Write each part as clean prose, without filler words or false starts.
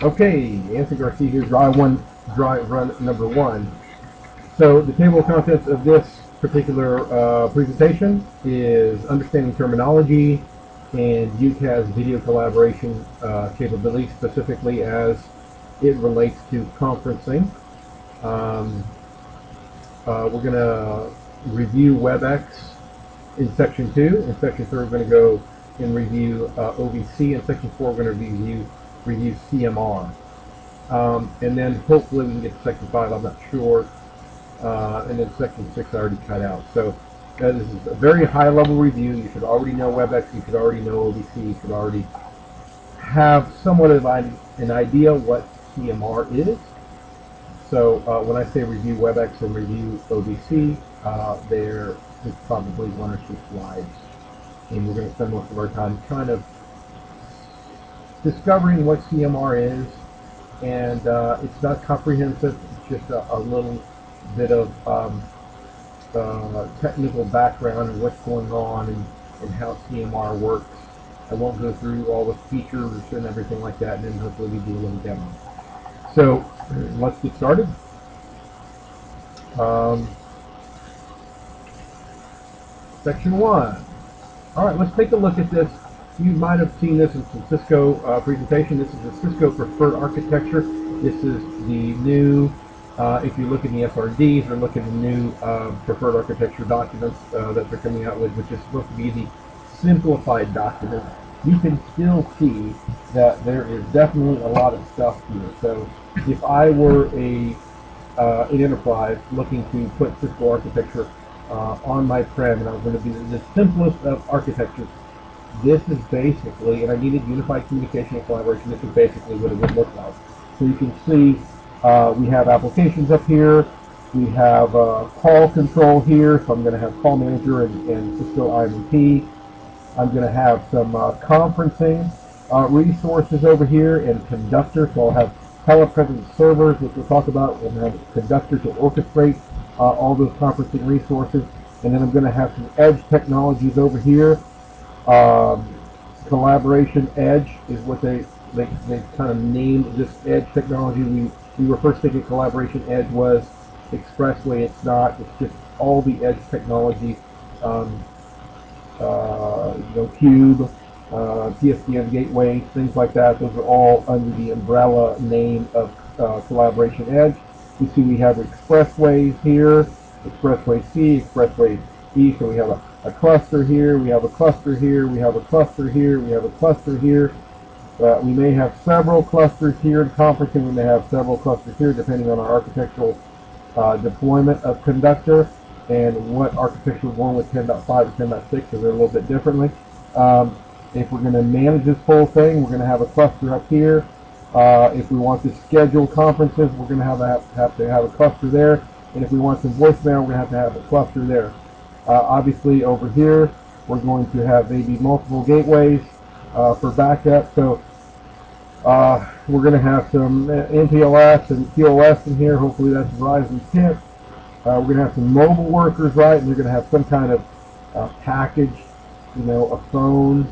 Okay, Anthony Garcia here, dry run number one. So the table of contents of this particular presentation is understanding terminology and UCAS video collaboration capabilities, specifically as it relates to conferencing. Um, we're going to review WebEx in section 2. In section 3, we're going to go and review OVC. In section 4, we're going to review CMR. And then hopefully we can get to section 5, I'm not sure. And then section 6 I already cut out. So this is a very high level review. You should already know WebEx, you should already know OVC, you should already have somewhat of an idea what CMR is. So when I say review WebEx and review OVC, there is probably 1 or 2 slides. And we're going to spend most of our time kind of discovering what CMR is. And it's not comprehensive, it's just a little bit of technical background and what's going on and how CMR works. I won't go through all the features and everything like that, and then hopefully we do a little demo. So let's get started. Section 1. All right, let's take a look at this. You might have seen this in some Cisco presentation. This is the Cisco preferred architecture. This is the new, if you look in the SRDs or look at the new preferred architecture documents that they're coming out with, which is supposed to be the simplified document, you can still see that there is definitely a lot of stuff here. So if I were an enterprise looking to put Cisco architecture on my prem, and I was going to be the simplest of architectures, this is basically, and I needed unified communication and collaboration, this is basically what it would look like. So you can see we have applications up here, we have call control here, so I'm going to have call manager and Cisco IMP. I'm going to have some conferencing resources over here and conductor, so I'll have telepresence servers, which we'll talk about. We'll have conductor to orchestrate all those conferencing resources, and then I'm going to have some edge technologies over here. Collaboration edge is what they kind of named this edge technology. We were first thinking collaboration edge was Expressway. It's not. It's just all the edge technology. Cube, PSTN gateway, things like that. Those are all under the umbrella name of collaboration edge. You see we have Expressways here, Expressway C, Expressway E. So we have a cluster here, we have a cluster here, we have a cluster here, we have a cluster here. We may have several clusters here in conferencing, we may have several clusters here depending on our architectural deployment of conductor and what architecture we're going with 10.5 and 10.6, because they're a little bit differently. If we're going to manage this whole thing, we're going to have a cluster up here. If we want to schedule conferences, we're going to have to have a cluster there. And if we want some voicemail, we're going to have a cluster there. Obviously, over here, we're going to have maybe multiple gateways for backup. So we're going to have some MPLS and QoS in here. Hopefully, that's Verizon 10. We're going to have some mobile workers, right? And they're going to have some kind of package, a phone,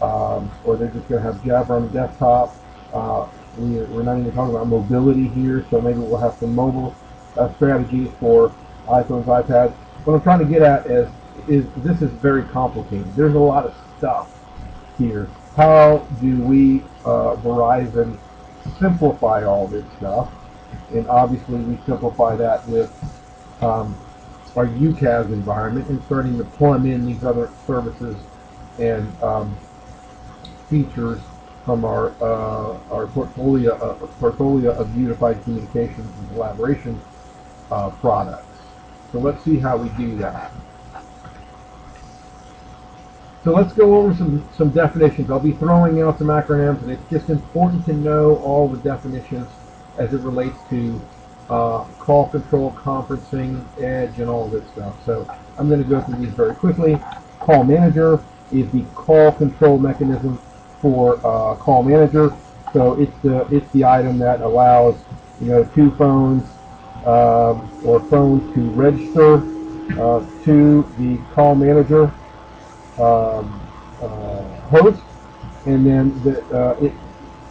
or they're just going to have Jabber on the desktop. We're not even talking about mobility here, so maybe we'll have some mobile strategies for iPhones, iPads. What I'm trying to get at is this is very complicated. There's a lot of stuff here. How do we, Verizon, simplify all this stuff? And obviously we simplify that with our UCAS environment and starting to plumb in these other services and features from our portfolio of unified communications and collaboration products. So let's see how we do that. So let's go over some definitions. I'll be throwing out some acronyms, and it's just important to know all the definitions as it relates to call control, conferencing, edge, and all this stuff. So I'm going to go through these very quickly. Call manager is the call control mechanism for call manager. So it's the item that allows 2 phones or phones to register to the call manager host, and then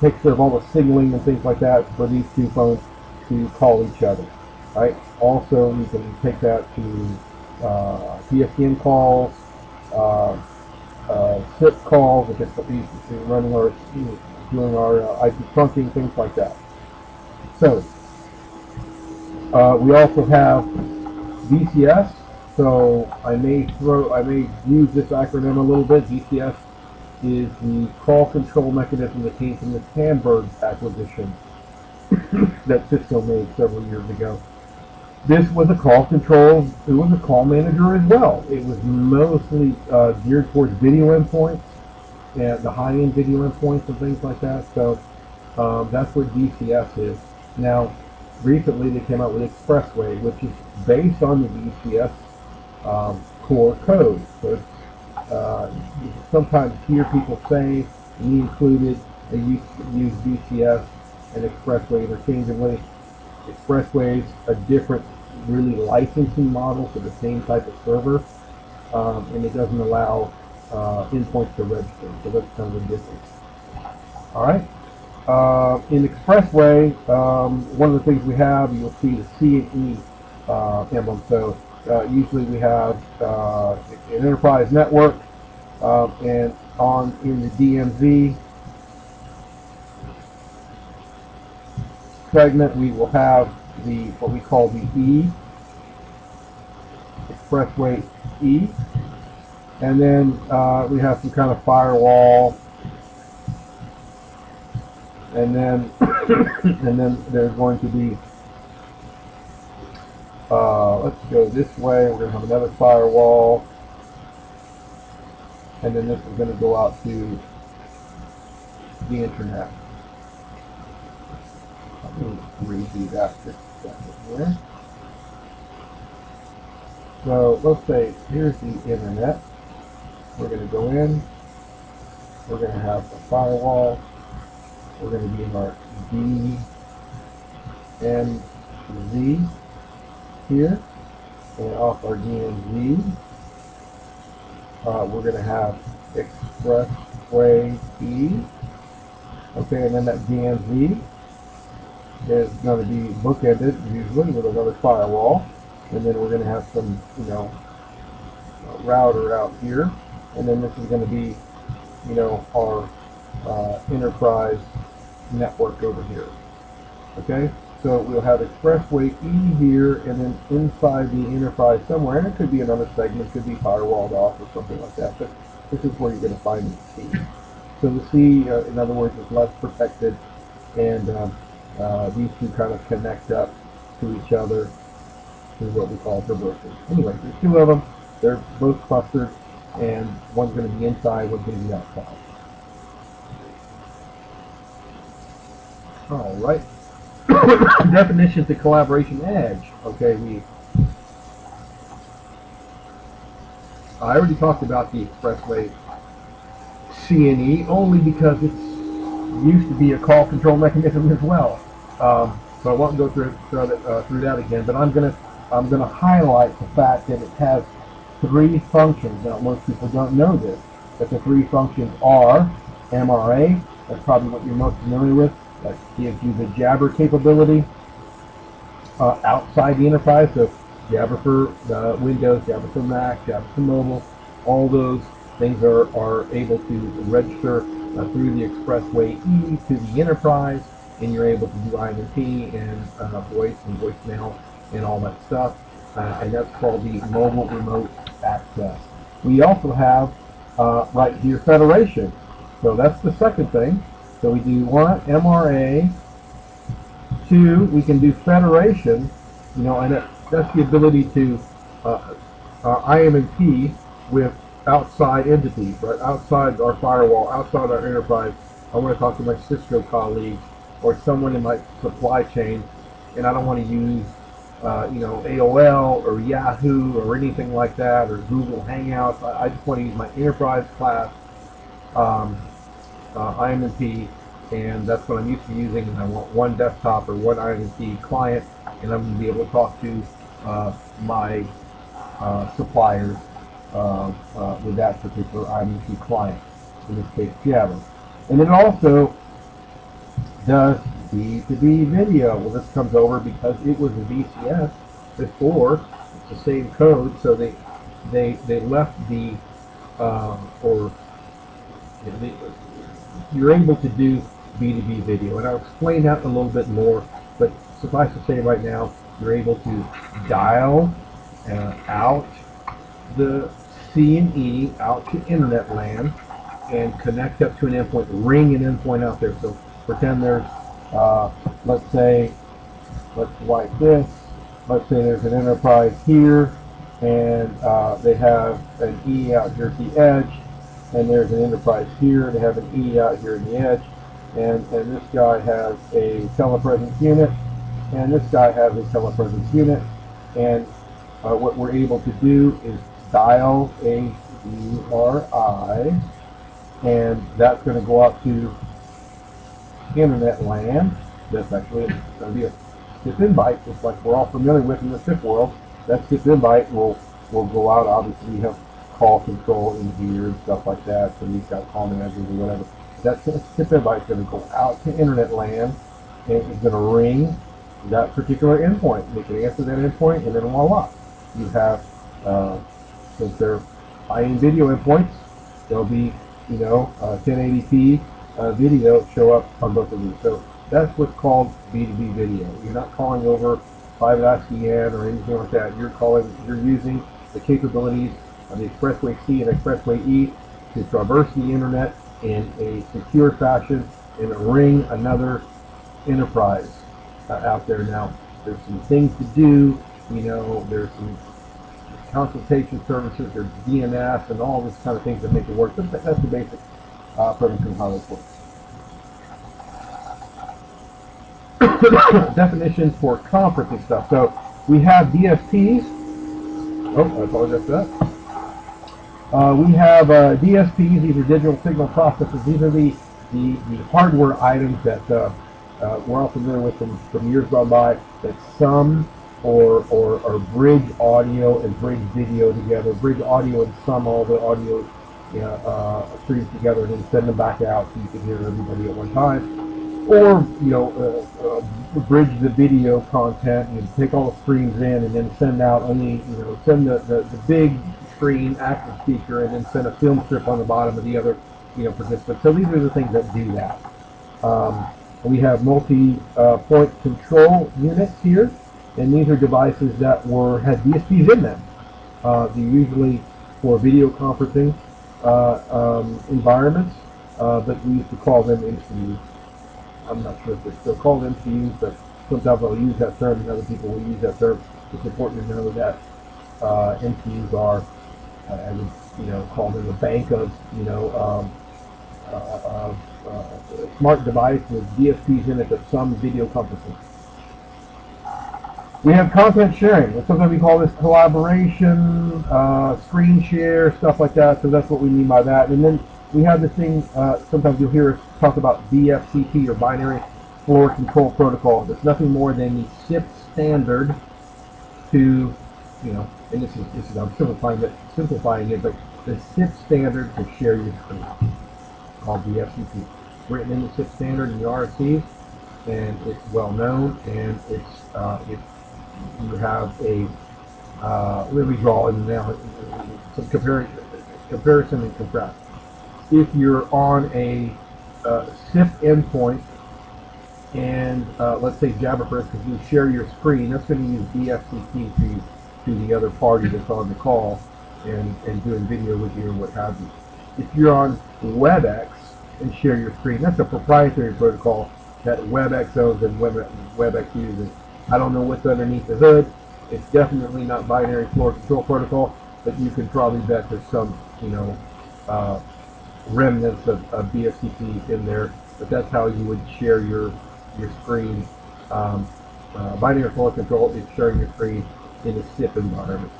takes care of all the signaling and things like that for these two phones to call each other. Right? Also, you can take that to PSTN calls, SIP calls, if it's running our doing our IP trunking, things like that. So we also have VCS. So I may use this acronym a little bit. VCS is the call control mechanism that came from the Hamburg acquisition that Cisco made several years ago. This was a call control, it was a call manager as well. It was mostly geared towards video endpoints and the high-end video endpoints and things like that. So that's what DCS is. Now, recently they came out with Expressway, which is based on the DCS core code. So you sometimes hear people say, me included, they use DCS and Expressway interchangeably. Expressway is a different, really licensing model for the same type of server, and it doesn't allow endpoints to register, so that's kind of the difference. All right. In Expressway, one of the things we have, you'll see the C and E emblem. So usually we have an enterprise network, and in the DMZ segment, we will have what we call the E, Expressway E, and then we have some kind of firewall, and then and then there's going to be let's go this way. We're going to have another firewall, and then this is going to go out to the internet. Let me redo that just a second here. So let's say here's the internet. We're going to go in. We're going to have a firewall. We're going to be in our DMZ here. And off our DMZ, we're going to have Expressway E. Okay, and then that DMZ is going to be bookended usually with another firewall. And then we're going to have some, router out here. And then this is going to be, our enterprise network over here. Okay, so we'll have Expressway E here, and then inside the enterprise somewhere, and it could be another segment, could be firewalled off or something like that, but this is where you're going to find the C. So the C, in other words, is less protected, and these two kind of connect up to each other through what we call traversals. Anyway, there's two of them. They're both clustered, and one's going to be inside, one's going to be outside. All right. Definitions of collaboration edge. Okay, I already talked about the Expressway C&E only because it used to be a call control mechanism as well. So I won't go through that again. But I'm gonna highlight the fact that it has three functions. Now most people don't know this, but the three functions are MRA. That's probably what you're most familiar with. That gives you the Jabber capability outside the enterprise. So Jabber for Windows, Jabber for Mac, Jabber for mobile. All those things are able to register through the Expressway E to the enterprise, and you're able to do IMP and voice and voicemail and all that stuff. And that's called the mobile remote access. We also have right here federation. So that's the second thing. So we do one, MRA. Two, we can do federation, and that's the ability to IMP with outside entities, right? Outside our firewall, outside our enterprise. I want to talk to my Cisco colleagues or someone in my supply chain, and I don't want to use, AOL or Yahoo or anything like that, or Google Hangouts. I just want to use my enterprise class IMP, and that's what I'm used to using, and I want one desktop or one IMP client, and I'm going to be able to talk to my suppliers with that particular IMP client, in this case Jabber. And then also does B2B video. Well, this comes over because it was a VCS before. It's the same code, so they left the or you know, you're able to do B2B video, and I'll explain that a little bit more. But suffice to say, right now you're able to dial out the CME out to internet LAN and connect up to an endpoint, ring an endpoint out there. So pretend there's, let's say, let's wipe this. Let's say there's an enterprise here, and they have an E out here at the edge, and there's an enterprise here. They have an E out here in the edge, and this guy has a telepresence unit, and this guy has a telepresence unit, and what we're able to do is dial a URI, and that's going to go out to internet LAN. That's actually going to be a SIP invite, just like we're all familiar with in the SIP world. That SIP invite will go out. Obviously, you have call control in here and stuff like that, so you've got call managers or whatever. That SIP invite is going to go out to internet LAN, and it's going to ring that particular endpoint. You can answer that endpoint, and then voila, you have, since they're high-end video endpoints, there'll be, 1080p video show up on both of these. So that's what's called B2B video. You're not calling over private ICN or anything like that. You're using the capabilities of the Expressway C and Expressway E to traverse the internet in a secure fashion and ring another enterprise out there. Now, there's some things to do. There's some consultation services, there's DNS, and all this kind of things that make it work. But that's the basic premise of how this works. Definitions for conferencing stuff. So we have DSPs. Oh, I apologize for that. We have DSPs. These are digital signal processors. These are the hardware items that we're all familiar with from years gone by, that sum or bridge audio and bridge video together. Bridge audio and sum all the audio streams together and then send them back out so you can hear everybody at one time. Or, bridge the video content and take all the streams in and then send out only, send the big screen active speaker and then send a film strip on the bottom of the other, participants. So these are the things that do that. We have multi-point control units here, and these are devices that had DSPs in them. They're usually for video conferencing environments, but we used to call them MCUs. I'm not sure if they're still called MCUs, but sometimes I'll use that term and other people will use that term. It's important to know that MCUs are, I would call them a bank of smart device with DSPs in it that some video conferencing. We have content sharing. Sometimes we call this collaboration, screen share, stuff like that. So that's what we mean by that. And then we have this thing, sometimes you'll hear us talk about BFCP, or binary floor control protocol. It's nothing more than the SIP standard to, and this is I'm simplifying it, but the SIP standard to share your screen, called BFCP. Written in the SIP standard in the RFCs, and it's well known, and it's you have a let me draw in now some comparison and contrast. If you're on a SIP endpoint and let's say Jabberfist, because you share your screen, that's going to use BFCP to the other party that's on the call and doing video with you or what have you. If you're on WebEx and share your screen, that's a proprietary protocol that WebEx owns and WebEx uses. I don't know what's underneath the hood. It's definitely not binary floor control protocol, but you can probably bet there's some, remnants of BFCP in there. But that's how you would share your screen. Binary floor control is sharing your screen in a SIP environment.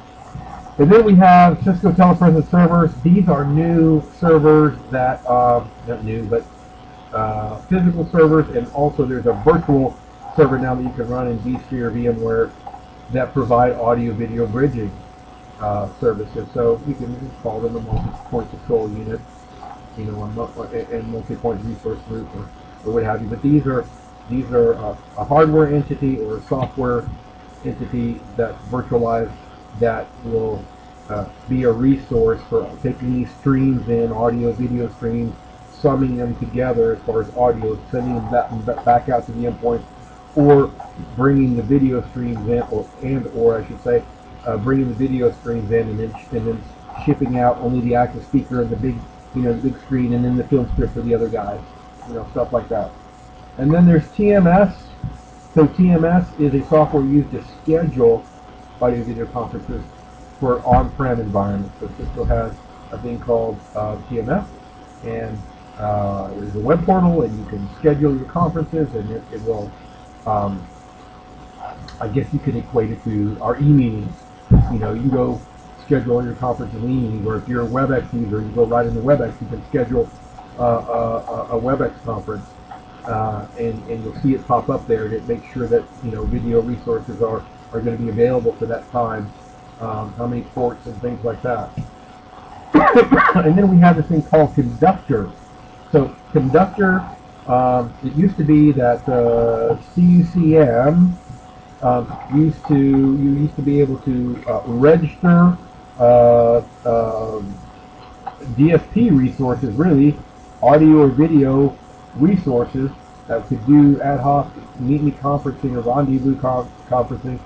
And then we have Cisco telepresence servers. These are new servers that, not new, but physical servers, and also there's a virtual server now that you can run in vSphere or VMware that provide audio-video bridging services. So you can just call them a multi-point control unit, and multi-point resource group, or what have you. But these are a hardware entity or a software entity that's virtualized that will be a resource for taking these streams in, audio, video streams, summing them together as far as audio, sending them back out to the endpoint, or bringing the video streams in, or I should say, bringing the video streams in and then shipping out only the active speaker and the big, the big screen, and then the film strip for the other guys, stuff like that. And then there's TMS. So TMS is a software used to schedule audio video conferences for on-prem environments. So Cisco has a thing called TMS, and there's a web portal, and you can schedule your conferences, and it will, I guess you could equate it to our e-meetings. You can go schedule your conferences in e-meetings, or if you're a WebEx user, you go right into WebEx, you can schedule a WebEx conference, and you'll see it pop up there, and it makes sure that video resources are going to be available for that time, how many ports and things like that. And then we have this thing called Conductor. So Conductor, it used to be that CUCM you used to be able to register DSP resources, really audio or video resources that could do ad hoc meet-me conferencing or rendezvous conferencing.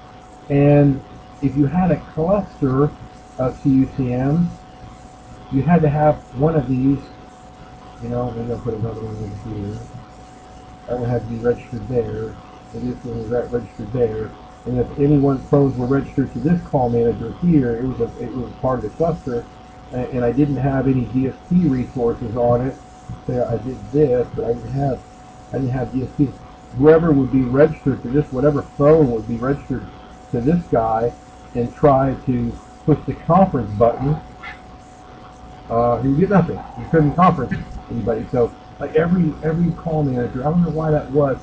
And if you had a cluster of CUCMs, you had to have one of these. I'm going to put another one in here. That one had to be registered there, and this one was registered there. And if any one phones were registered to this call manager here, it was part of the cluster, and I didn't have any DSP resources on it. So I did this, but I didn't have DSP. Whoever would be registered to this, whatever phone would be registered to this guy, and try to push the conference button, he would get nothing. He couldn't conference anybody. So like every call manager, I don't know why that was,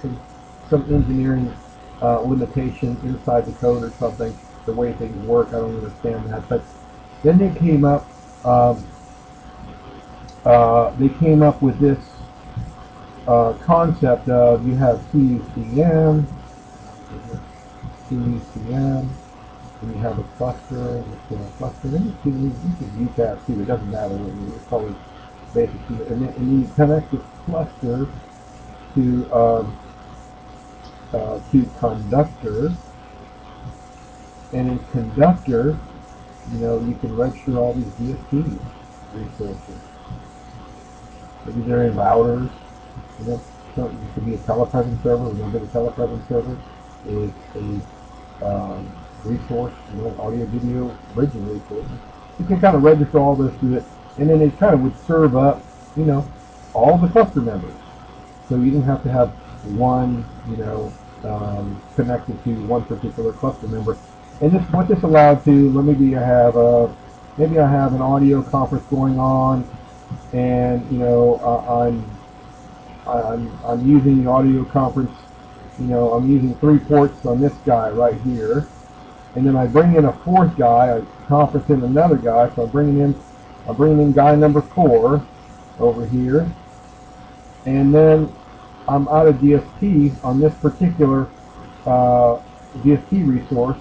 some engineering limitation inside the code or something, the way things work. I don't understand that. But then they came up with this concept of you have CUCM, and you have a cluster, then you can UCAS too. It doesn't matter. It's probably basically, and then you connect this cluster to Conductor, and in Conductor, you can register all these DSP resources. Maybe they're in routers. So it could be a telepresence server. Remember, the telepresence server is a resource, audio, video, bridging resources. You can kind of register all this to it, and then it kind of would serve up, all the cluster members. So you didn't have to have one, connected to one particular cluster member. And what this allowed to, maybe I have an audio conference going on, and I'm using the audio conference. I'm using 3 ports on this guy right here, and then I bring in a 4th guy. I conference in another guy, so I'm bringing in guy number 4 over here, and then I'm out of DSP on this particular DSP resource.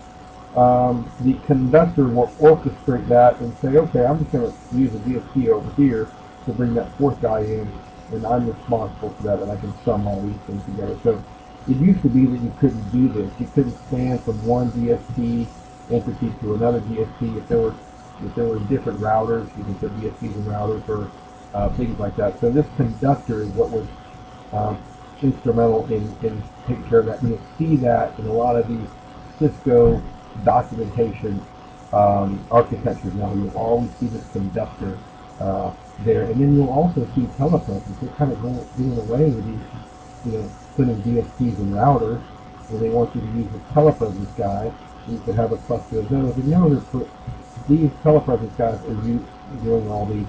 The Conductor will orchestrate that and say, okay, I'm just going to use a DSP over here to bring that 4th guy in, and I'm responsible for that, and I can sum all these things together. So it used to be that you couldn't do this. You couldn't span from one DSP entity to another DSP. If there were different routers, you can put DSPs and routers or things like that. So this Conductor is what was instrumental in taking care of that. And you'll see that in a lot of these Cisco documentation architectures now. You'll always see this Conductor there, and then you'll also see telepresence. They're kind of doing away with these, putting DSPs and routers, where they want you to use the telepresence guy. You could have a cluster of those, and now these telepresence guys are doing all these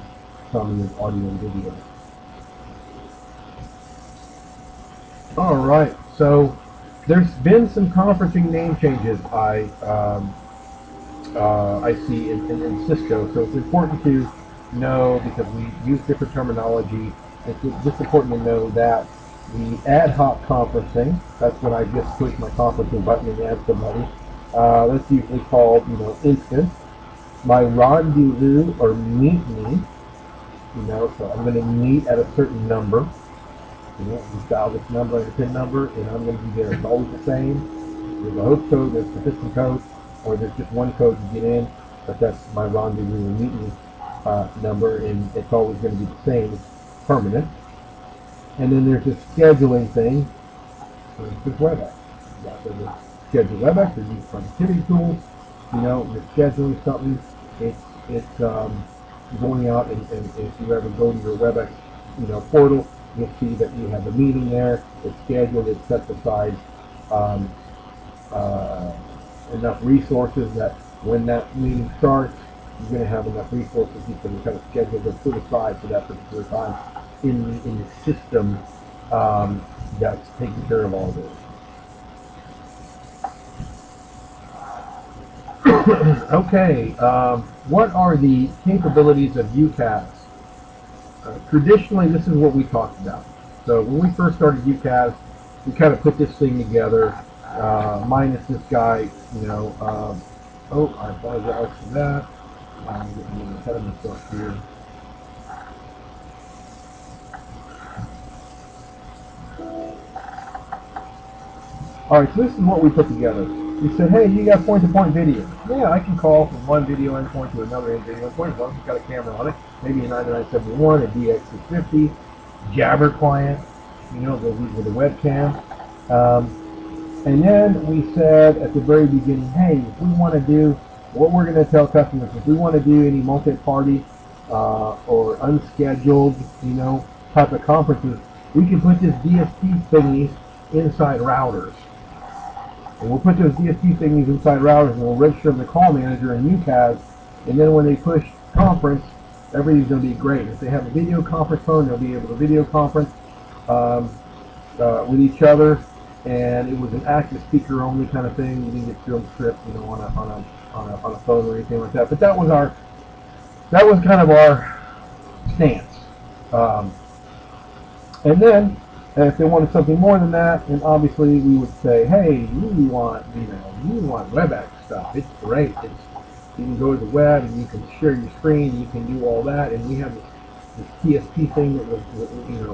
summing of audio and video. All right, so there's been some conferencing name changes I see in Cisco, so it's important to know, because we use different terminology. It's just important to know that the ad hoc conferencing. That's when I just push my conferencing button and add somebody. That's usually called, instance. My rendezvous or meet me, so I'm going to meet at a certain number. You dial this number and a PIN number, and I'm going to be there. It's always the same. There's a host code, there's a system code, or there's just one code to get in, but that's my rendezvous or meet me number, and it's always going to be the same. It's permanent. And then there's this scheduling thing, which is WebEx. You got to schedule WebEx or use productivity tools. You're scheduling something. It's going out, and if you ever go to your WebEx, portal, you'll see that you have a meeting there. It's scheduled. It's set aside enough resources that when that meeting starts, you're going to have enough resources you can kind of schedule to put aside for that particular time in the system that's taking care of all this. Okay, what are the capabilities of UCaaS? Traditionally, this is what we talked about. So when we first started UCaaS, we kind of put this thing together, minus this guy, oh, I apologize for that. I'm getting ahead of myself here. All right, so this is what we put together. We said, hey, you got point-to-point video. Yeah, I can call from one video endpoint to another video endpoint as long as it's got a camera on it. Maybe a 9971, a DX650, Jabber client, with a webcam. And then we said at the very beginning, hey, if we want to do what we're going to tell customers, if we want to do any multi-party or unscheduled, type of conferences, we can put this DSP thingies inside routers. And we'll put those DSP thingies inside routers, and we'll register them to call manager and UCaaS. And then when they push conference, everything's going to be great. If they have a video conference phone, they'll be able to video conference with each other. And it was an active speaker only kind of thing. You didn't get film strips, on a phone or anything like that. But that was kind of our stance. And then, if they wanted something more than that, and obviously we would say, hey, you want WebEx stuff. It's great. You can go to the web and you can share your screen. You can do all that, and we have this TSP thing that was,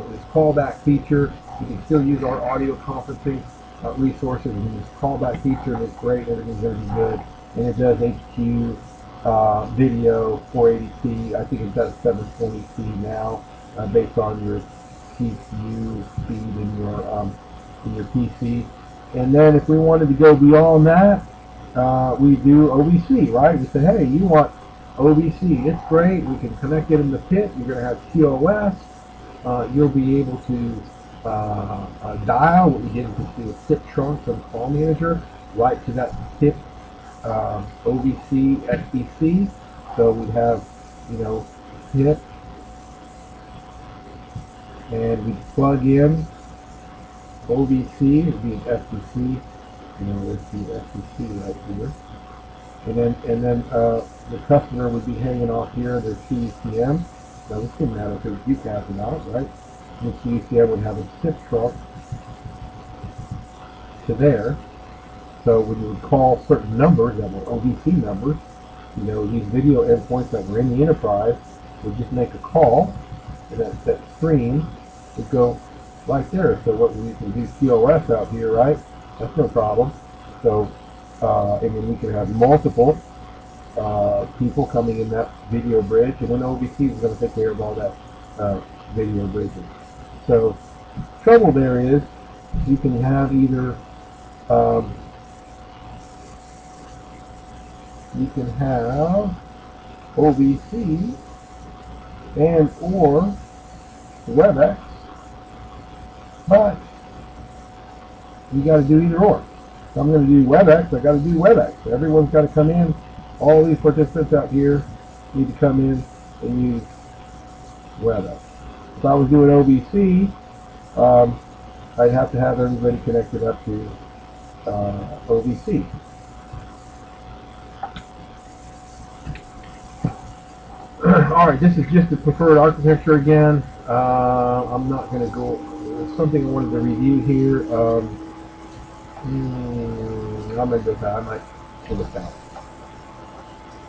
this callback feature. You can still use our audio conferencing resources and this callback feature. And it's great. Everything's going to be good, and it does HQ video 480p. I think it does 720p now, based on your CPU speed in your PC. And then if we wanted to go beyond that, we do OVC, right? We say, hey, you want OVC? It's great. We can connect it in the PIT. You're going to have TOS. You'll be able to dial what we did with SIP trunks on Call Manager right to that PIT OVC SBC. So we'd have, PIT. And we plug in OVC, it would be an FTC, there's the FTC right here. And then the customer would be hanging off here their CECM. Now this didn't matter if it was UCaaS or not, right? And the CECM would have a SIP trunk to there. So when you would call certain numbers that were OVC numbers, these video endpoints that were in the enterprise would just make a call, and that stream would go right there. So what we can do TOS out here, right? That's no problem. So and then we can have multiple people coming in that video bridge, and then OVC is going to take care of all that video bridges. So trouble there is you can have either you can have OVC and or WebEx, but you got to do either or. So I'm going to do WebEx. I got to do WebEx. Everyone's got to come in. All these participants out here need to come in and use WebEx. If I was doing OVC, I'd have to have everybody connected up to OVC. All right, this is just the preferred architecture again. I'm not going to go something I wanted to review here. I'm going to go back. I might pull this out.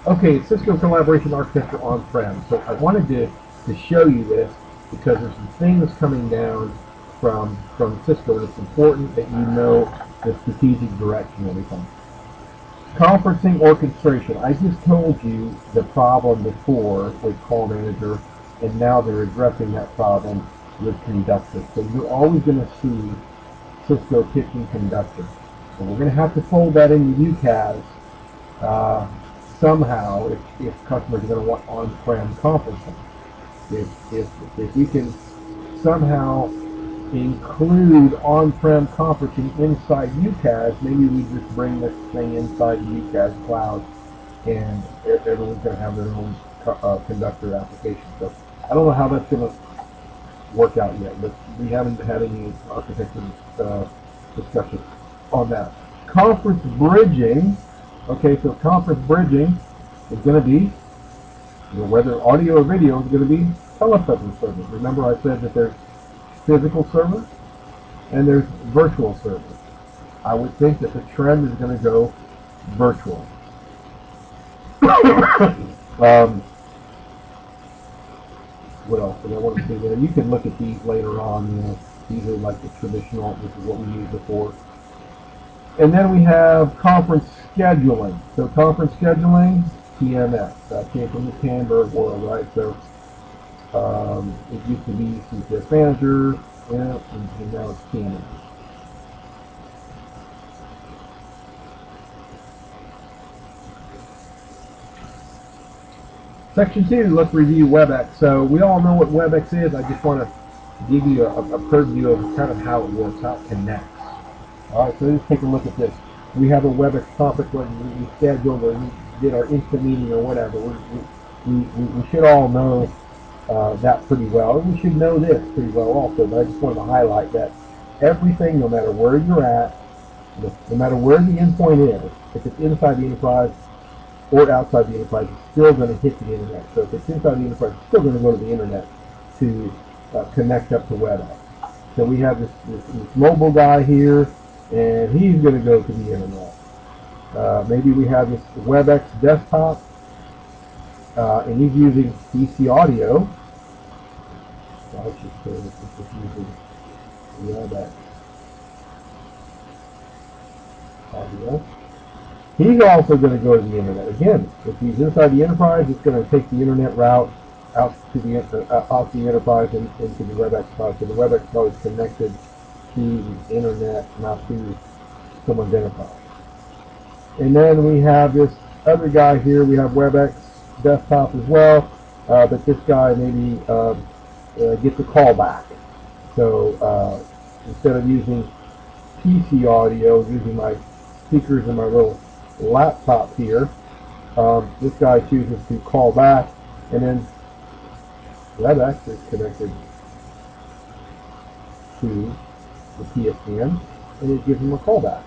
Okay, Cisco Collaboration Architecture on-prem. So I wanted to show you this because there's some things coming down from Cisco, and it's important that you know the strategic direction of everything. Conferencing orchestration. I just told you the problem before with Call Manager, and now they're addressing that problem with Conductor. So you're always going to see Cisco pitching Conductor. So we're going to have to fold that into UCaaS somehow if customers are going to want on-prem conferencing. If we can somehow include on-prem conferencing inside UCaaS, maybe we just bring this thing inside the UCaaS cloud, and everyone's going to have their own Conductor application. So I don't know how that's going to work out yet, but we haven't had any architecture discussion on that. Conference bridging. Okay, so conference bridging is going to be, whether audio or video, is going to be telephone servers. Remember I said that there's physical servers and there's virtual servers. I would think that the trend is going to go virtual. What else did I want to see there? You can look at these later on. These are like the traditional, this is what we used before. And then we have conference scheduling. So conference scheduling, TMS. That came from the Canberra world, right? So it used to be CTS Manager, and now it's TMS. Section 2, let's review WebEx. So we all know what WebEx is. I just want to give you a purview of kind of how it works, how it connects. All right, so let's take a look at this. We have a WebEx conference when we scheduled or we did our instant meeting or whatever. We should all know that pretty well, and we should know this pretty well also. But I just wanted to highlight that everything, no matter where you're at, no matter where the endpoint is, if it's inside the enterprise or outside the enterprise, it's still going to hit the internet. So if it's inside the enterprise, it's still going to go to the internet to connect up to WebEx. So we have this mobile guy here, and he's going to go to the internet. Maybe we have this WebEx desktop, and he's using PC audio. So I should say this is using WebEx audio. He's also going to go to the internet. Again, if he's inside the enterprise, it's going to take the internet route out to the enterprise and into the WebEx cloud. So the WebEx cloud is connected to the internet, not to someone's enterprise. And then we have this other guy here. We have WebEx desktop as well, but this guy maybe gets a callback. So instead of using PC audio, using my speakers and my little laptop here, this guy chooses to call back, and then WebEx is connected to the PSTN, and it gives him a callback.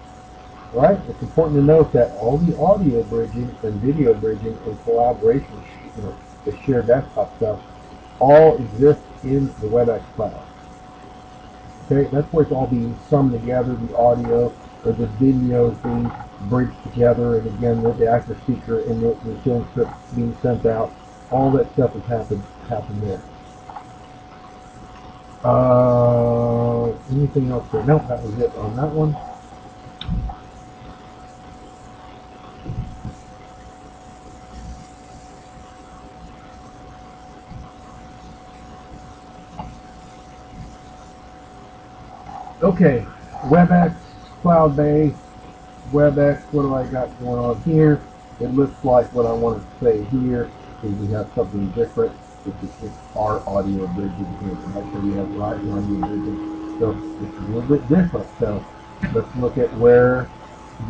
Right? It's important to note that all the audio bridging and video bridging and collaboration, the shared desktop stuff, all exists in the WebEx cloud. Okay, that's where it's all being summed together, the audio or the video is being bridged together, and again, the active speaker and the film script being sent out. All that stuff has happened there. Anything else there? No, that was it on that one. Okay, WebEx, cloud-based, WebEx, what do I got going on here? It looks like what I want to say here is we have something different, which is our audio bridging here. Actually, we have Verizon audio bridging, so it's a little bit different. So let's look at where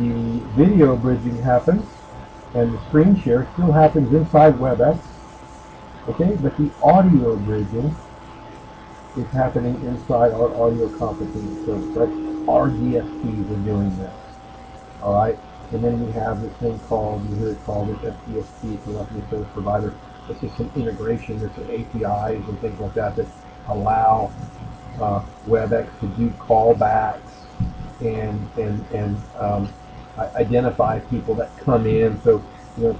the video bridging happens, and the screen share still happens inside WebEx, okay, but the audio bridging is happening inside our audio conferencing service, right? Our DSPs are doing this, all right? And then we have this thing called, you hear it called this SDSP, telephony service provider. It's just some integration, there's some APIs and things like that that allow WebEx to do callbacks and identify people that come in. So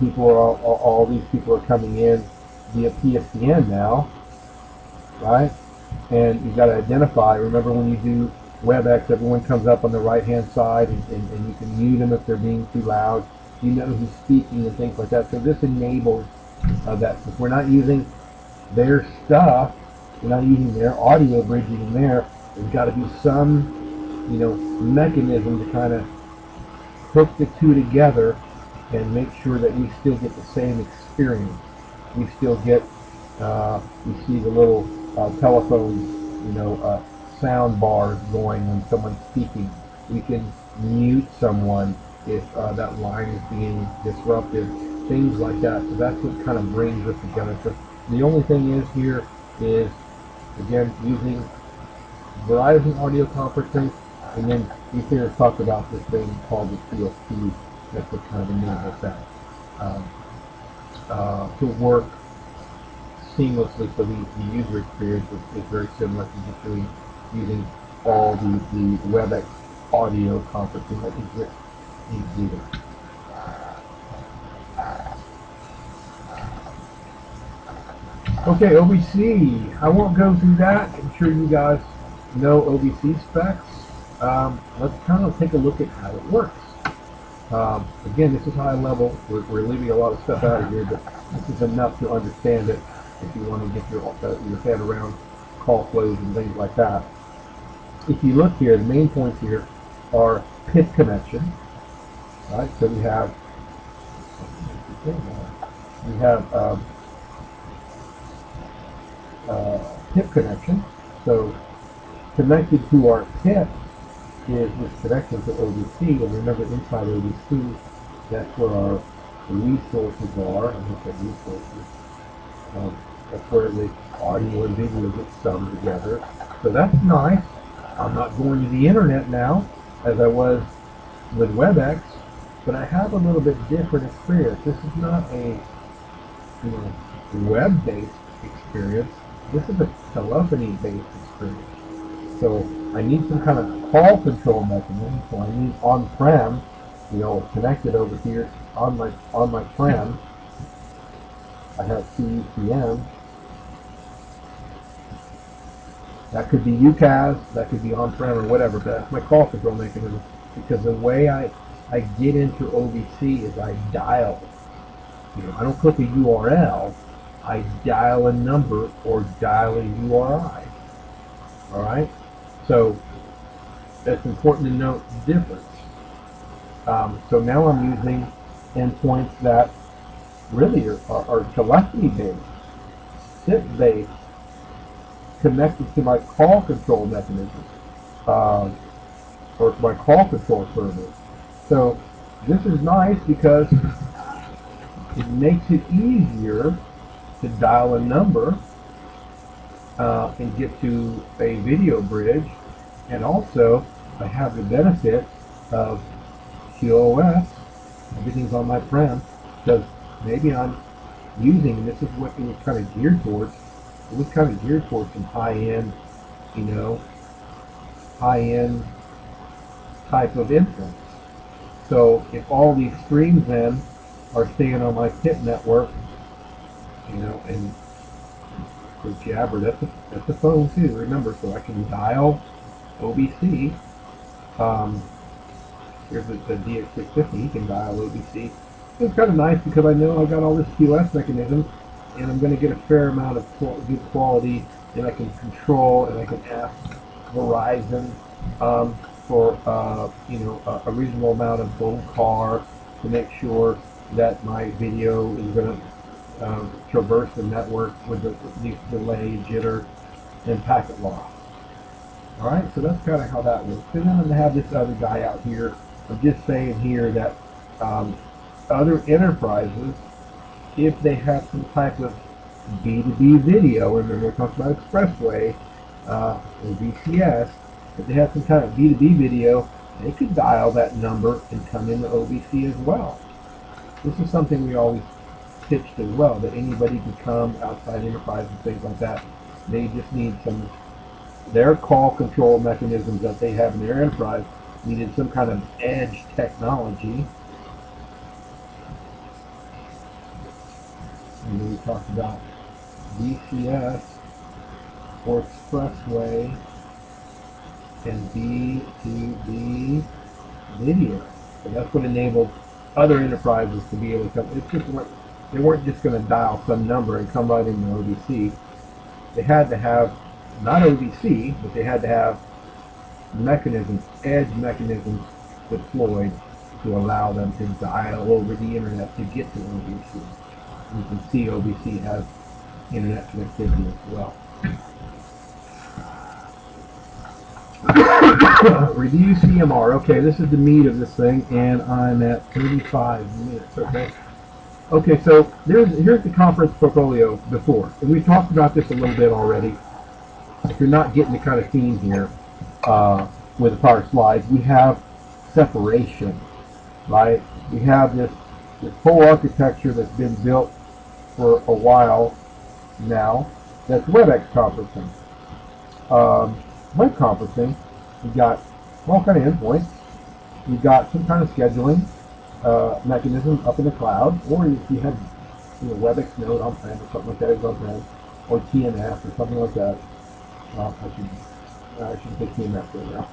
people are all these people are coming in via PSTN now, right? And you've got to identify. Remember, when you do WebEx, everyone comes up on the right-hand side, and you can mute them if they're being too loud. You know who's speaking and things like that. So this enables that. If we're not using their stuff, we're not using their audio bridging in there, there's got to be some, mechanism to kind of hook the two together and make sure that we still get the same experience. We still get, you see the little telephone, sound bars going when someone's speaking. We can mute someone if that line is being disrupted, things like that. So that's what kind of brings us together. So the only thing is here is, again, using Verizon audio conferencing, and then you hear us talk about this thing called the PSP. That's what kind of enables that to work seamlessly, so the user experience is very similar to just using all the WebEx audio conferencing that exists in Zeta. Okay, OVC. I won't go through that. I'm sure you guys know OVC specs. Let's kind of take a look at how it works. Again, this is high level. We're leaving a lot of stuff out of here, but this is enough to understand it if you want to get your head around call flows and things like that. If you look here, the main points here are PIP connection. Right, so we have PIP connection. So connected to our PIP is this connection to OVC, and remember, inside OVC, that's where our resources are. I look at resources. That's where the audio and video get summed together. So that's nice. I'm not going to the internet now, as I was with WebEx, but I have a little bit different experience. This is not a web-based experience. This is a telephony-based experience. So I need some kind of call control mechanism. So I need on-prem, connected over here on my prem. I have CECM. That could be UCAS, that could be on-prem or whatever, but that's my call control mechanism. Because the way I get into OVC is I dial. I don't click a URL, I dial a number or dial a URI. Alright? So that's important to note the difference. So now I'm using endpoints that really are telephony-based, SIP-based, connected to my call control mechanism, or to my call control server. So this is nice because it makes it easier to dial a number and get to a video bridge, and also I have the benefit of QoS. Everything's on my prem, because maybe I'm using, and this is what it was kind of geared towards. It was kind of geared towards some high-end, high-end type of inference. So if all these streams then are staying on my PIP network, and for Jabber, that's a phone too, remember, so I can dial OVC. Here's the DX650, you can dial OVC. It's kind of nice because I know I got all this QoS mechanism, and I'm going to get a fair amount of good quality, and I can control, and I can ask Verizon for a reasonable amount of full car to make sure that my video is going to traverse the network with the least delay, jitter, and packet loss. All right, so that's kind of how that works. And then I'm going to have this other guy out here. I'm just saying here that other enterprises, if they have some type of B2B video, remember we're talking about Expressway or VCS, if they have some kind of B2B video, they could dial that number and come into OVC as well. This is something we always pitched as well, that anybody could come, outside enterprise and things like that. They just need some their call control mechanisms that they have in their enterprise needed some kind of edge technology. And then we talked about VCS or Expressway and B2B video. So that's what enabled other enterprises to be able to come. It's just they weren't just going to dial some number and come right into OVC. They had to have not OVC, but they had to have mechanisms, edge mechanisms deployed to allow them to dial over the internet to get to OVC. You can see OVC has internet connectivity as well. Review CMR. Okay, this is the meat of this thing, and I'm at 35 minutes. Okay, so here's the conference portfolio before, and we've talked about this a little bit already. If you're not getting the kind of theme here with the prior slides, we have separation, right? We have this whole architecture that's been built for a while now. That's WebEx conferencing. Web conferencing, you've got all kind of endpoints. You've got some kind of scheduling mechanism up in the cloud, or if you have WebEx node on-prem or something like that is on-prem, or TMS or something like that. Well, I should take TMS right now.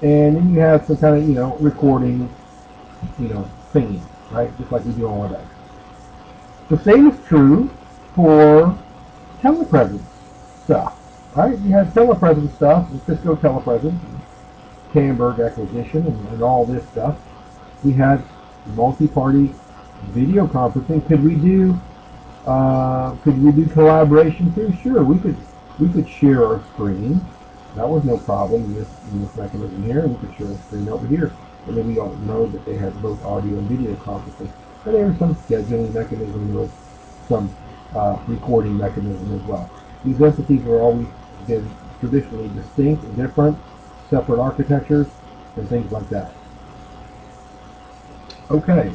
And then you have some kind of recording, thingy, right? Just like we do on WebEx. The same is true for telepresence stuff. Right? You had telepresence stuff, the Cisco telepresence, Camberg acquisition, and all this stuff. We had multi-party video conferencing. Could we do collaboration too? Sure, we could share our screen. That was no problem in this mechanism here. We could share a screen over here, and then we all know that they had both audio and video conferencing. But there was some scheduling mechanism, there was some recording mechanism as well. These entities are always been traditionally distinct and different, separate architectures, and things like that. Okay,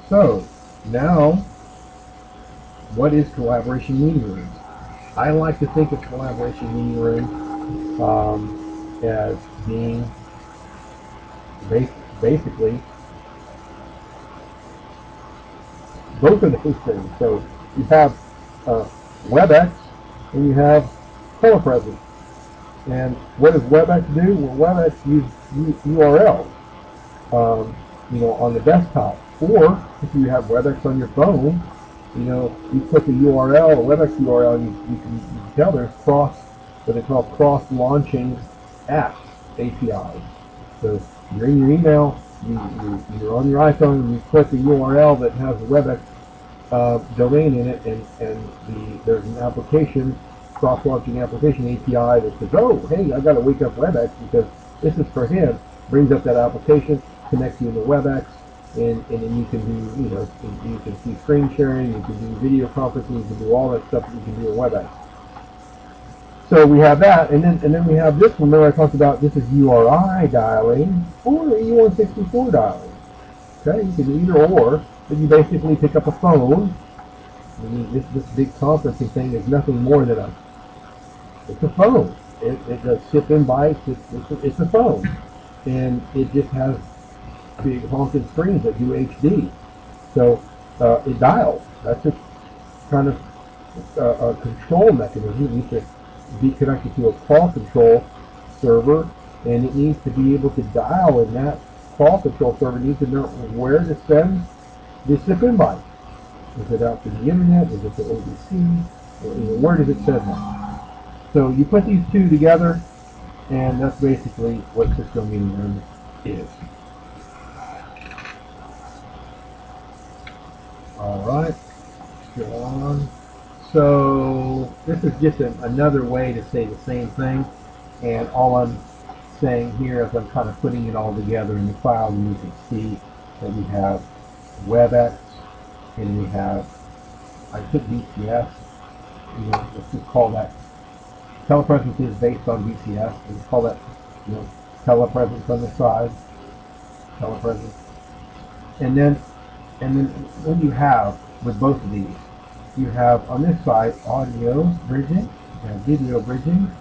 so now, what is collaboration meeting room? I like to think of collaboration meeting room as being basically both of those things. So you have WebEx and you have telepresence. And what does WebEx do? Well, WebEx uses URLs, on the desktop. Or if you have WebEx on your phone, you click a URL, a WebEx URL, and you can tell there's what they call cross-launching apps, APIs. So you're in your email, you're on your iPhone, and you click a URL that has a WebEx domain in it, and there's an application, cross-launching application API that says, oh, hey, I got to wake up WebEx because this is for him. Brings up that application, connects you to WebEx, and then you can do, you can see screen sharing, you can do video conferencing, you can do all that stuff that you can do in WebEx. So we have that, and then we have this one. Remember I talked about this is URI dialing or E164 dialing. Okay, you can either or, but you basically pick up a phone. I mean, this big conferencing thing is nothing more than it's a phone. It does SIP and bytes. It's a phone, and it just has big honking screens that do HD. So it dials. That's just kind of a control mechanism. It needs to be connected to a call control server, and it needs to be able to dial, and that call control server needs to know where to send the SIP and byte. Is it out to the internet? Is it to OVC? Where does it send that? So you put these two together, and that's basically what Cisco Meeting Room is. All right, go on. So this is just another way to say the same thing, and all I'm saying here is I'm kind of putting it all together in the cloud, and you can see that we have WebEx, and we have, I took VCS, let's just call that, telepresence is based on VCS, let's call that, telepresence on the side, telepresence. And then when you have, with both of these, you have on this side audio bridging, you have video bridging,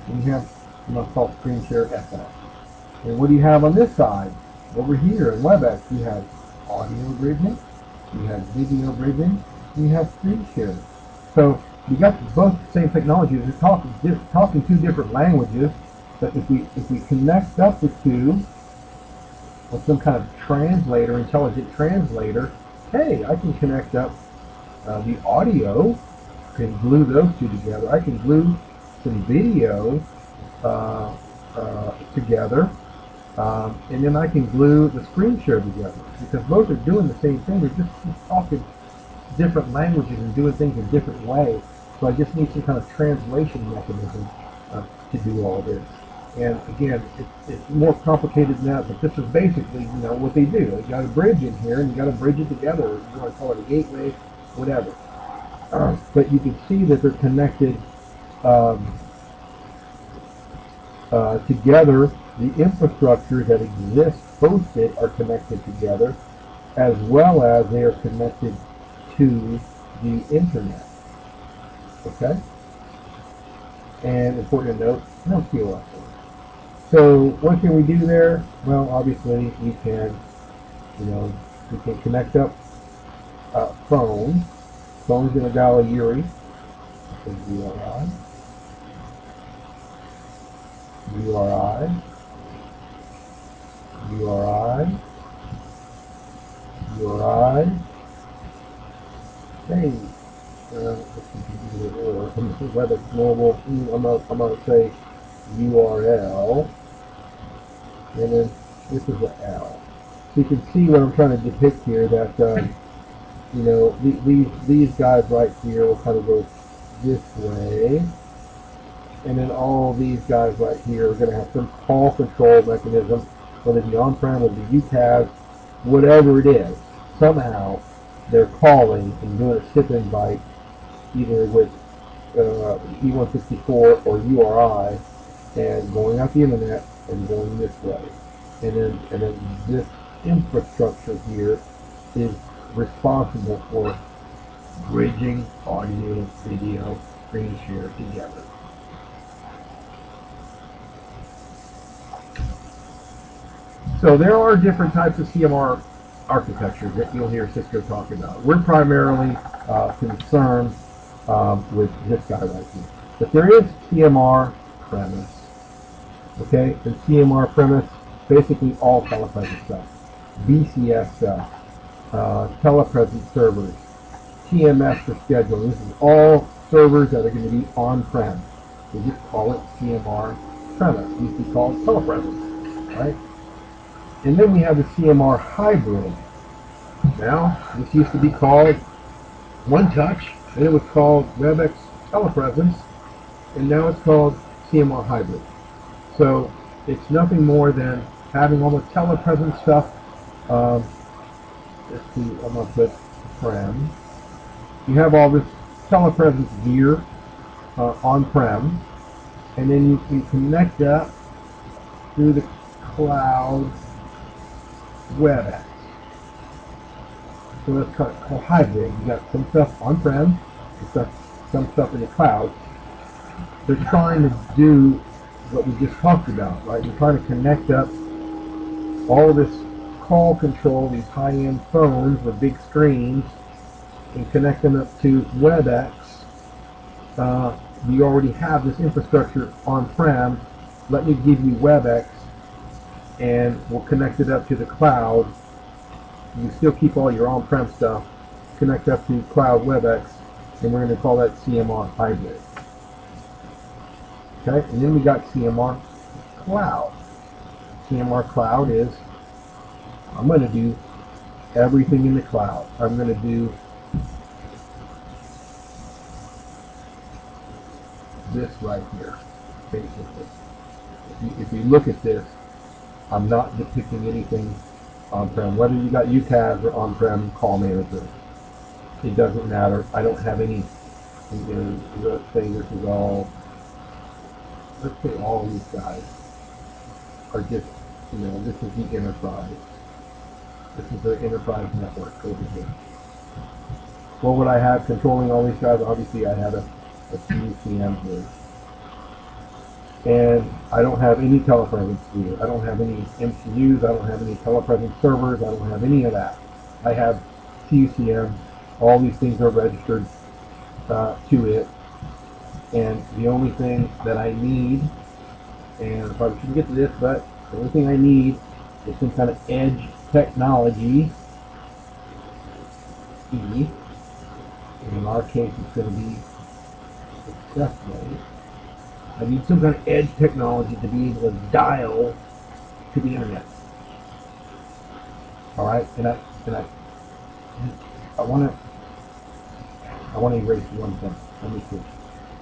And you have, you know, called screen share FX. And what do you have on this side? Over here in WebEx, you have audio bridging, you have video bridging, and you have screen share. So you got both the same technology. They're talking two different languages, but if we connect up the two with some kind of translator, intelligent translator, hey, I can connect up the audio, can glue those two together. I can glue some video together, and then I can glue the screen share together, because both are doing the same thing. They're just talking different languages and doing things in different ways. So I just need some kind of translation mechanism to do all this. And again, it's more complicated than that, but this is basically, you know, what they do. They got a bridge in here, and you got to bridge it together. You want to call it a gateway, whatever. But you can see that they're connected together. The infrastructure that exists hosted are connected together, as well as they are connected to the internet. Okay? And important to note, no QoS. So what can we do there? Well, obviously we can, you know, we can connect up phones. Phones in a dial URI. URI. URI. URI. URI. Hey, WebEx mobile. I'm gonna say URL, and then this is the L. So you can see what I'm trying to depict here. That you know, these guys right here will kind of go this way, and then all these guys right here are going to have some call control mechanism, whether it be on-prem or the UCAS, whatever it is. Somehow they're calling and doing a SIP invite either with E164 or URI, and going out the internet and going this way. And then this infrastructure here is responsible for bridging audio, video, screen share together. So there are different types of CMR architectures that you'll hear Cisco talk about. We're primarily concerned with this guy right here. But there is CMR premise. Okay, and CMR premise, basically all telepresence stuff. BCS stuff, telepresence servers, TMS for scheduling. This is all servers that are going to be on-prem. We just call it CMR premise. It used to be called telepresence, right? And then we have the CMR hybrid. Now, this used to be called One Touch, and it was called WebEx telepresence, and now it's called CMR hybrid. So it's nothing more than having all the telepresence stuff. Let's see, I'm going to put prem. You have all this telepresence gear on-prem, and then you can connect that through the cloud WebEx. So that's called hybrid. You got some stuff on-prem, some stuff in the cloud. They're trying to do what we just talked about, right? You're trying to connect up all this call control, these high-end phones with big screens, and connect them up to WebEx. You already have this infrastructure on-prem. Let me give you WebEx, and we'll connect it up to the cloud. You still keep all your on-prem stuff, connect up to cloud WebEx, and we're going to call that CMR hybrid. Okay, and then we got CMR Cloud. CMR Cloud is, I'm going to do everything in the cloud. I'm going to do this right here, basically. If you look at this, I'm not depicting anything on-prem. Whether you got UCAS or on-prem call manager, it doesn't matter. I don't have any, let's say this is all, let's say all these guys are just, this is the enterprise. This is the enterprise network over here. What would I have controlling all these guys? Obviously I have a few CMs here. And I don't have any telepresence here. I don't have any MCUs. I don't have any telepresence servers. I don't have any of that. I have CUCM. All these things are registered to it. And the only thing that I need, and I probably shouldn't get to this, but the only thing I need is some kind of edge technology. E. And in our case, it's going to be Expressway. I need some kind of edge technology to be able to dial to the internet. All right, and I want to erase one thing. Let me see.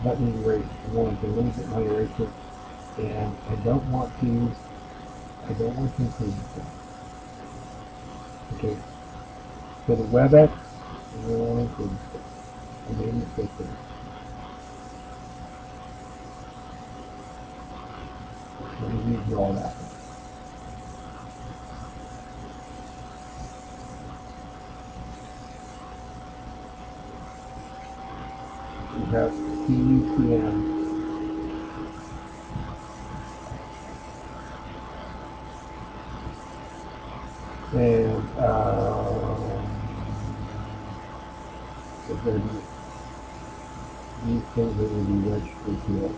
Let me erase one thing. Let me get my eraser, and I don't want to include this. Okay. So the WebEx, I don't want to include this. I made a mistake there. Let me redraw that one. We have CUCM. And there's going to be these things that will be registered to it.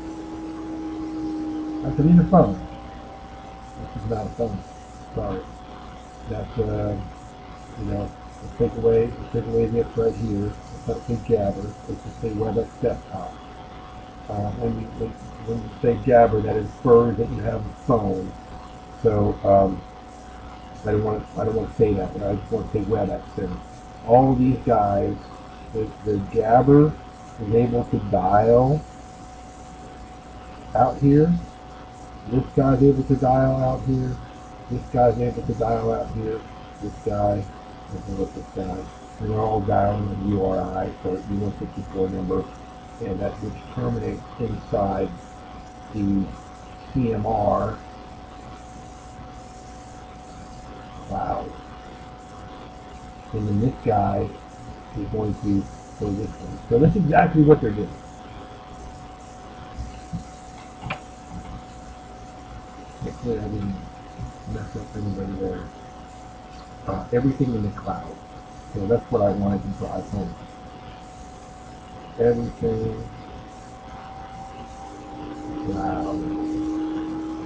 That's a need a phone. This is not a phone. Sorry. That's let's take away this right here. Let's not say Jabber. Let's just say WebEx desktop. When you say Jabber, that infers that you have a phone. So I don't want to say that, but I just want to say WebEx. And all of these guys, the Jabber is able to dial out here. This guy's able to dial out here. This guy's able to dial out here. This guy, look this guy. And they're all dialing the URI, so it's U164 number, and that which terminates inside the CMR cloud. And then this guy is going to go this way. So that's exactly what they're doing. Hopefully I didn't mess up anybody there. Everything in the cloud. So that's what I wanted to drive home. Everything cloud.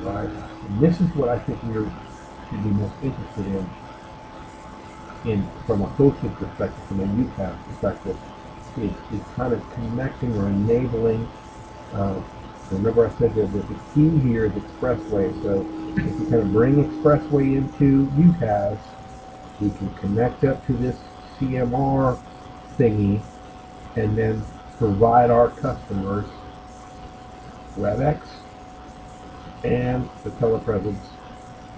Right? And this is what I think we should be most interested in from a hosting perspective, from a UCAS perspective, is kind of connecting or enabling. Remember I said that the key here is Expressway. So if we kind of bring Expressway into UCAS, we can connect up to this CMR thingy and then provide our customers WebEx and the telepresence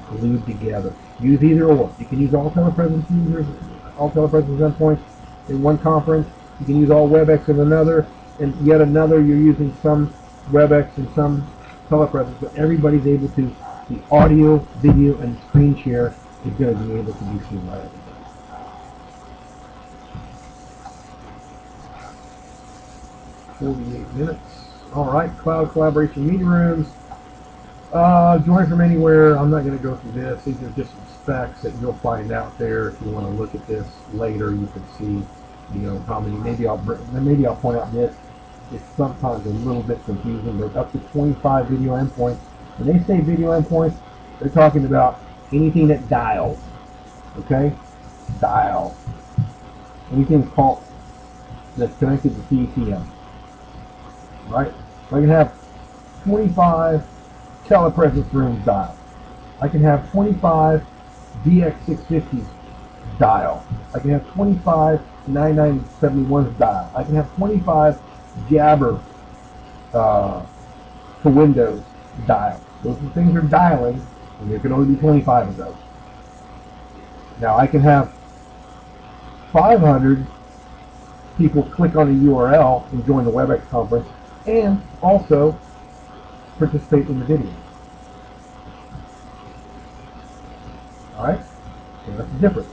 glued together. Use either or. You can use all telepresence users, all telepresence endpoints in one conference. You can use all WebEx in another, and yet another you're using some WebEx and some telepresence, but everybody's able to, the audio, video, and screen share is going to be able to be seen by everybody. "48 minutes. All right, cloud collaboration meeting rooms. Join from anywhere. I'm not going to go through this. These are just some specs that you'll find out there. If you want to look at this later, you can see, how many. Maybe I'll point out this. It's sometimes a little bit confusing, but up to 25 video endpoints. When they say video endpoints, they're talking about anything that dials. Okay, dial. Anything called that's connected to CECM. Right? So I can have 25 telepresence rooms dial. I can have 25 DX650s dial. I can have 25 9971s dial. I can have 25 Jabber for Windows dial. Those things are dialing, and there can only be 25 of those. Now I can have 500 people click on a URL and join the WebEx conference, and also participate in the video. Alright? So that's the difference.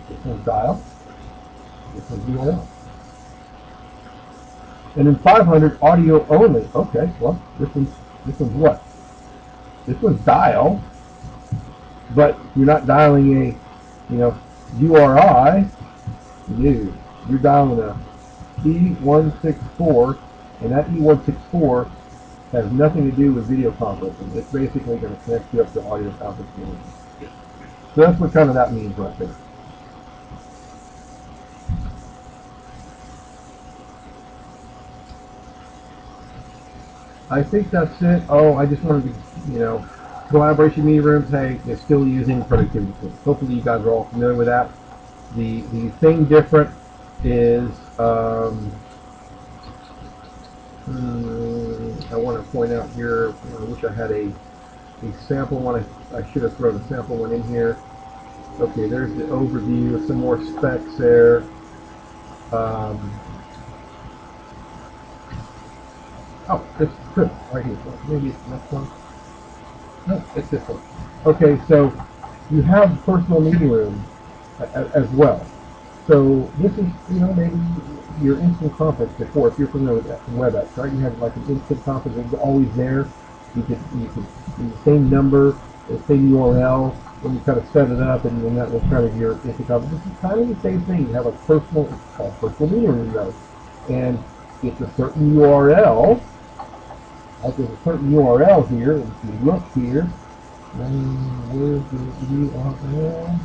This one's dial. This one's URL. And then 500 audio only. Okay, well, this one's what? This one's dial, but you're not dialing a, URI. No, you're dialing a E164, and that E164 has nothing to do with video conferencing. It's basically going to connect you up to audio conferencing. So that's what kind of that means right there. I think that's it. Oh, I just wanted to, collaboration meeting rooms, hey, they're still using productivity tools. Hopefully you guys are all familiar with that. The thing different is, I want to point out here, I wish I had a sample one. I should have thrown a sample one in here. Okay, there's the overview, some more specs there. Oh, it's good, right here. Maybe it's the next one. No, it's this one. Okay, so you have personal meeting room as well. So this is, maybe your instant conference before, if you're familiar with WebEx, right? You have like an instant conference, it's always there. You could the same number, the same URL, when you kind of set it up, and then that was kind of your instant conference. This is kind of the same thing. You have a personal, it's called personal meeting room though, and it's a certain URL. Like there's a certain URL here, and if you look here, where's the URL?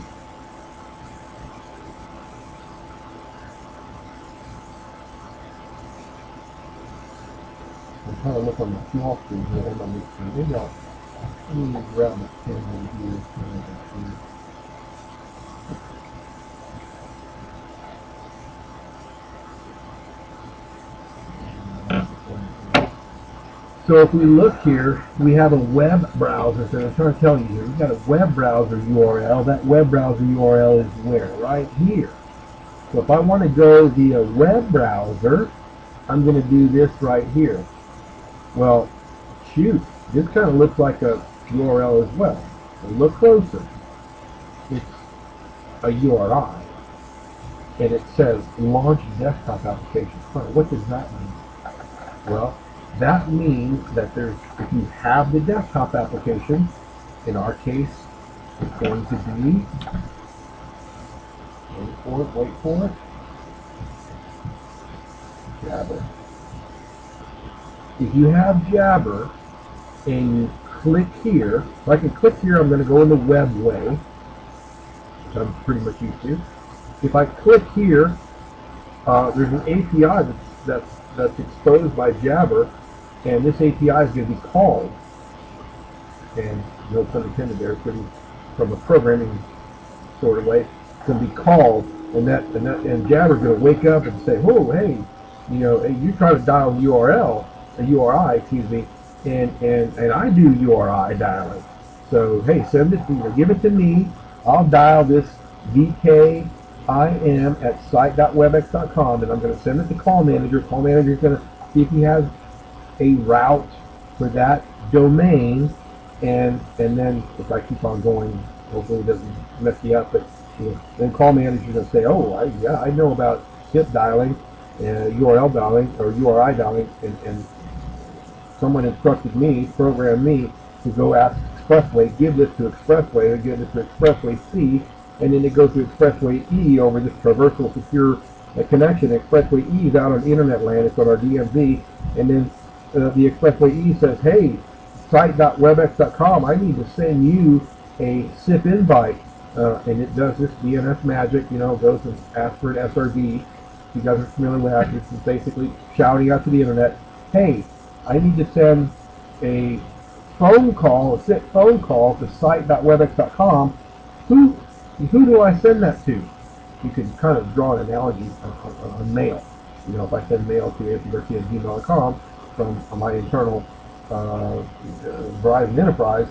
I'm trying to look on the small screen here and on the screen. Maybe let me grab the pen over here. So if we look here, we have a web browser. So I'm trying to tell you here, we've got a web browser URL. That web browser URL is where? Right here. So if I want to go via web browser, I'm going to do this right here. Well, shoot, this kind of looks like a URL as well. So look closer. It's a URI. And it says launch desktop application. What does that mean? Well, that means that if you have the desktop application, in our case, it's going to be, wait for it, Jabber. If you have Jabber and you click here, if I can click here, I'm going to go in the web way, which I'm pretty much used to. If I click here, there's an API that's exposed by Jabber, and this API is going to be called, and no pun intended there, it's going to be from a programming sort of way, it's going to be called, and Jabber's going to wake up and say, oh, hey, hey, you try to dial a URI, excuse me, and I do URI dialing. So hey, send it, give it to me. I'll dial this VKIM at site.webex.com, and I'm going to send it to call manager. Call manager is going to see if he has a route for that domain, and then if I keep on going, hopefully it doesn't mess you up, but then call manager is going to say, oh, I know about SIP dialing, URL dialing, or URI dialing, and someone instructed me, programmed me, to go ask Expressway, give this to Expressway, and give this to Expressway C, and then it goes to Expressway E over this traversal secure connection. Expressway E is out on internet land, it's on our DMZ, and then the Expressway E says, hey, site.webex.com, I need to send you a SIP invite, and it does this DNS magic, goes and asks for an SRD. If you guys are familiar with that, this is basically shouting out to the internet, hey, I need to send a phone call, a SIP phone call to site.webex.com. Who do I send that to? You can kind of draw an analogy on mail. If I send mail to anthonygarcia@gmail.com from my internal Verizon Enterprise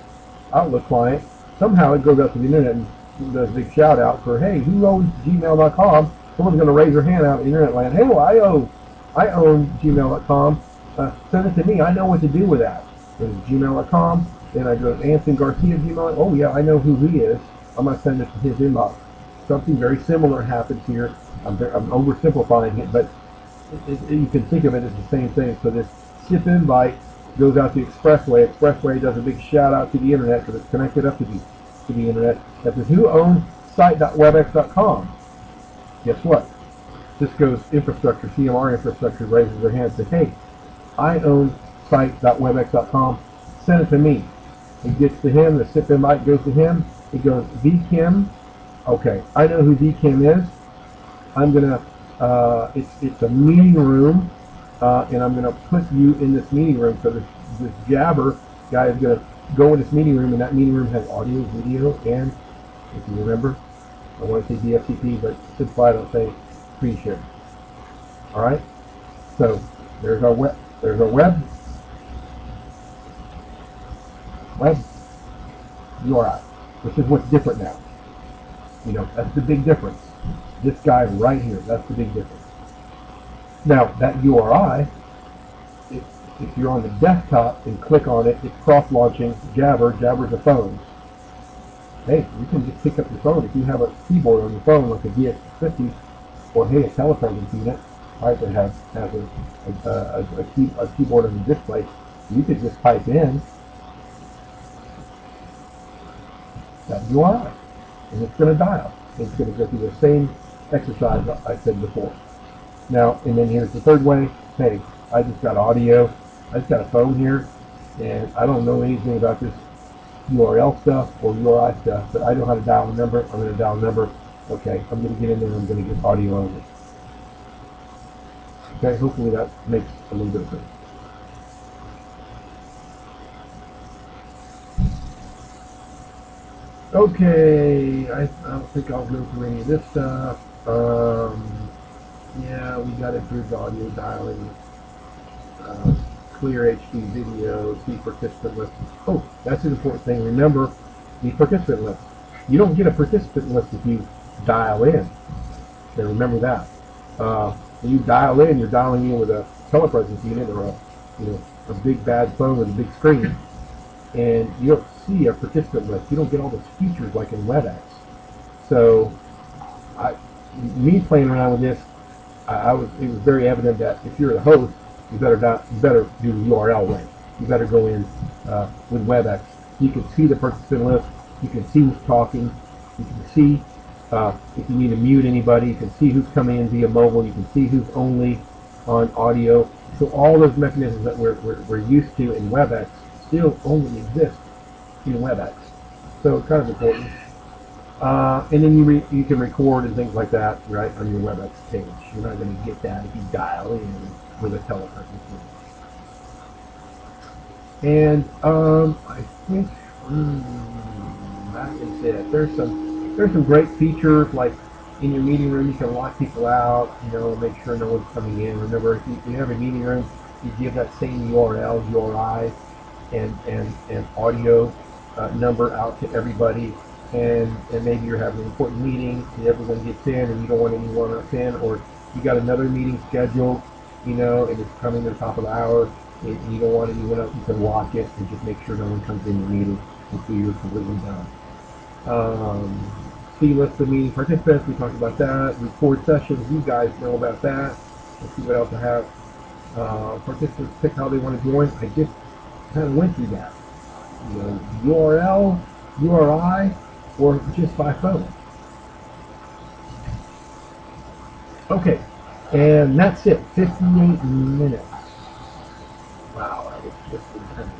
Outlook client, somehow it goes out to the internet and does a big shout out for, hey, who owns gmail.com? Someone's going to raise their hand out in internet land. Hey, well, I own gmail.com. Send it to me. I know what to do with that. It's gmail.com. Then I go to Anthony Garcia Gmail. Oh yeah, I know who he is. I'm going to send it to his inbox. Something very similar happens here. I'm oversimplifying it, but you can think of it as the same thing. So this SIP invite goes out to Expressway. Expressway does a big shout out to the internet because it's connected up to the internet. That says, who owns site.webex.com? Guess what? Cisco's infrastructure, CMR infrastructure, raises their hand and says, hey, I own site.webex.com. Send it to me. It gets to him. The SIP invite goes to him. It goes, VKIM. Okay, I know who VKIM is. I'm going to, it's a meeting room, and I'm going to put you in this meeting room. So this Jabber guy is going to go in this meeting room, and that meeting room has audio, video, and, if you remember, I want to say DFTP, but simplify it, I'll say screen share. All right? So there's our web URI, which is what's different now. You know, that's the big difference. This guy right here, that's the big difference. Now, that URI, if you're on the desktop and click on it, it's cross-launching Jabber. Jabber's a phone. Hey, you can just pick up your phone. If you have a keyboard on your phone, like a DX50, or hey, a telepresence unit, right, that has a keyboard on the display, you could just type in that URI, and it's going to dial. It's going to go through the same exercise I said before. Now, and then here's the third way. Hey, I just got audio. I just got a phone here, and I don't know anything about this URL stuff or URI stuff, but I know how to dial a number. I'm going to dial a number. Okay, I'm going to get in there and I'm going to get audio only. Okay, hopefully that makes a little bit of sense. Okay, I don't think I'll go through any of this stuff. Yeah, we got improved audio dialing, clear HD video, see participant list. Oh, that's an important thing. Remember the participant list. You don't get a participant list if you dial in. Okay, remember that. When you dial in, you're dialing in with a telepresence unit or a big bad phone with a big screen, and you don't see a participant list. You don't get all those features like in WebEx. So, me playing around with this, it was very evident that if you're the host, you better do the URL way. You better go in with WebEx. You can see the participant list. You can see who's talking. You can see if you need to mute anybody. You can see who's coming in via mobile. You can see who's only on audio. So all those mechanisms that we're used to in WebEx still only exist in WebEx. So it's kind of important. And then you can record and things like that, right, on your WebEx page. You're not going to get that if you dial in with a telepresence. And I think that is it. There's some great features, like in your meeting room you can lock people out, make sure no one's coming in. Remember, if you have a meeting room, you give that same URL, URI, and audio number out to everybody. And maybe you're having an important meeting and everyone gets in and you don't want anyone else in, or you got another meeting scheduled, and it's coming to the top of the hour, and you don't want anyone else. You can lock it and just make sure no one comes in your meeting until you're completely done. See list of meeting participants, we talked about that. Record sessions, you guys know about that. Let's see what else I have. Participants pick how they want to join. I just kind of went through that. URL, URI, or just by phone. Okay, and that's it. 58 minutes. Wow, that was just intense.